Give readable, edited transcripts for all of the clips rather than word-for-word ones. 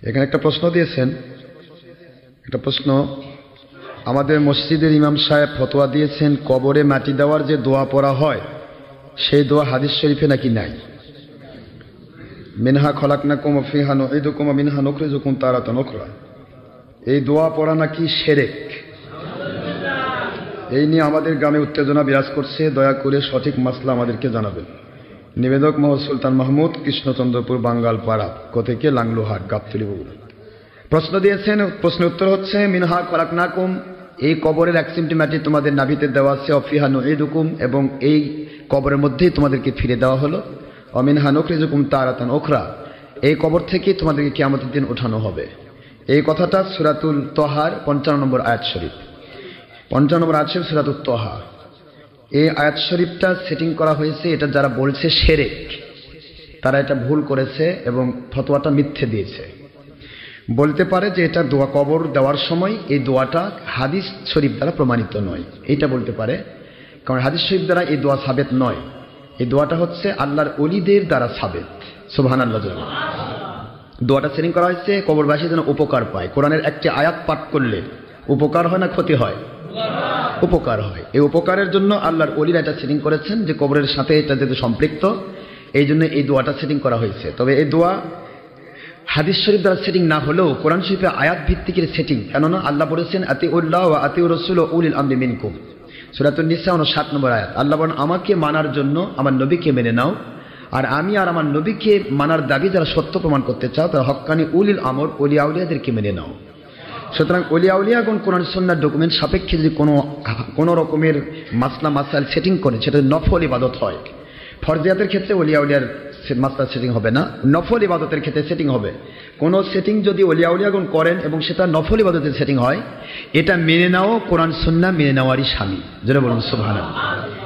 এখানে একটা প্রশ্ন দিয়েছেন, একটা প্রশ্ন। আমাদের মসজিদের ইমাম সাহেব ফতোয়া দিয়েছেন কবরে মাটি দেওয়ার যে দোয়া পড়া হয় সেই দোয়া হাদিস শরীফে নাকি নাই। মিনহা খলাকনাকুম ওয়া ফিহা নুঈদুকুম ওয়া মিনহা নুখরিজুকুম তারাতান উখরা, এই দোয়া পড়া নাকি শিরক। এই নিয়ে আমাদের গ্রামে উত্তেজনা বিরাজ করছে, দয়া করে সঠিক মাসলা আমাদেরকে জানাবেন। নিবেদক মোহাম্মদ সুলতান মাহমুদ, কৃষ্ণচন্দ্রপুর, বাঙ্গালপাড়া, কোথেকে লাংলোহাট, গাবতলী, বগুড়া। প্রশ্ন দিয়েছেন, প্রশ্নের উত্তর হচ্ছে মিনহা খলাকনাকুম, এই কবরের এক চিমটি মাটি তোমাদের নাভিতে দেওয়া আছে, অফিহা নুঈদুকুম, এবং এই কবরের মধ্যেই তোমাদেরকে ফিরে দেওয়া হলো, অমিনহা নুখরিজুকুম তারাতান উখরা, এই কবর থেকে তোমাদেরকে কিয়ামতের দিন ওঠানো হবে। এই কথাটা সূরাতুল তহার 55 নম্বর আয়াত শরীফ, 55 নম্বর আয়াত শরীফ সূরাতুল তহা। এই আয়াত শরীফটা সেটিং করা হয়েছে, এটা যারা বলছে শিরক তারা এটা ভুল করেছে এবং ফতোয়াটা মিথ্যে দিয়েছে। বলতে পারে যে এটা দোয়া কবর দেওয়ার সময় এই দোয়াটা হাদিস শরীফ দ্বারা প্রমাণিত নয়, এইটা বলতে পারে, কারণ হাদিস শরীফ দ্বারা এই দোয়া সাবেত নয়। এই দোয়াটা হচ্ছে আল্লাহর ওলিদের দ্বারা সাবেত। সুবহানাল্লাহ। দোয়াটা সেটিং করা হয়েছে কবরবাসী যেন উপকার পায়। কোরআনের একটি আয়াত পাঠ করলে উপকার হয় না ক্ষতি হয়? উপকার হয়। এই উপকারের জন্য আল্লাহর ওলিরা এটা সেটিং করেছেন যে কবরের সাথে এটা যেহেতু সম্পৃক্ত, এই জন্য এই দোয়াটা সেটিং করা হয়েছে। তবে এই দোয়া হাদিস শরীফ দ্বারা সেটিং না হলেও কোরআন শরীফে আয়াত ভিত্তিকের সেটিং, কেননা আল্লাহ বলেছেন আতিউল্লাহ ওয়া আতিউর রাসূল ওয়া উলিল আমরি মিনকুম, সূরাতুন নিসা 59 নম্বর আয়াত। আল্লাহ বলেন আমাকে মানার জন্য আমার নবীকে মেনে নাও, আর আমি আর আমার নবীকে মানার দাবি যারা সত্য প্রমাণ করতে চাও তারা হক্কানি উলিল আমর, ওলিয়া আউলিয়াদেরকে মেনে নাও। সুতরাং ওলিয়া আউলিয়াগণ কোরআন সুন্নাহর ডকুমেন্ট সাপেক্ষে যদি কোনো রকমের মাসলা মাসাইল সেটিং করে, সেটা নফল ইবাদত হয়। ফরজিয়াতের ক্ষেত্রে ওলিয়া আউলিয়ার মাসলা সেটিং হবে না, নফল ইবাদতের ক্ষেত্রে সেটিং হবে। কোনো সেটিং যদি ওলিয়া আউলিয়াগণ করেন এবং সেটা নফল ইবাদতের সেটিং হয়, এটা মেনে নাও কোরআন সুন্নাহ মেনে নেওয়ারই শামিল। যেটা বলুন সুবহানাল্লাহ।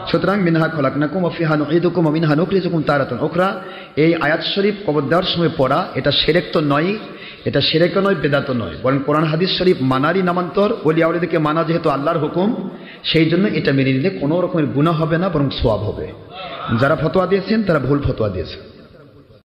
সুতরাং মিনহা খলাকনাকুম ওয়া ফিহা নুঈদুকুম ওয়া মিনহা নুখরিজুকুম তারাতান উখরা, এই আয়াত শরীফ কবর দেওয়ার সময় পড়া এটা শিরক তো নয়, এটা শিরকও নয়, বেদাতও নয়, বরং কোরআন হাদিস শরীফ মানারই নামান্তর। ওলিয়া আউলিয়াদেরকে মানা যেহেতু আল্লাহর হুকুম, সেই জন্য এটা মেনে নিলে কোনো রকমের গুনাহ হবে না, বরং সওয়াব হবে। যারা ফতোয়া দিয়েছেন তারা ভুল ফতোয়া দিয়েছেন।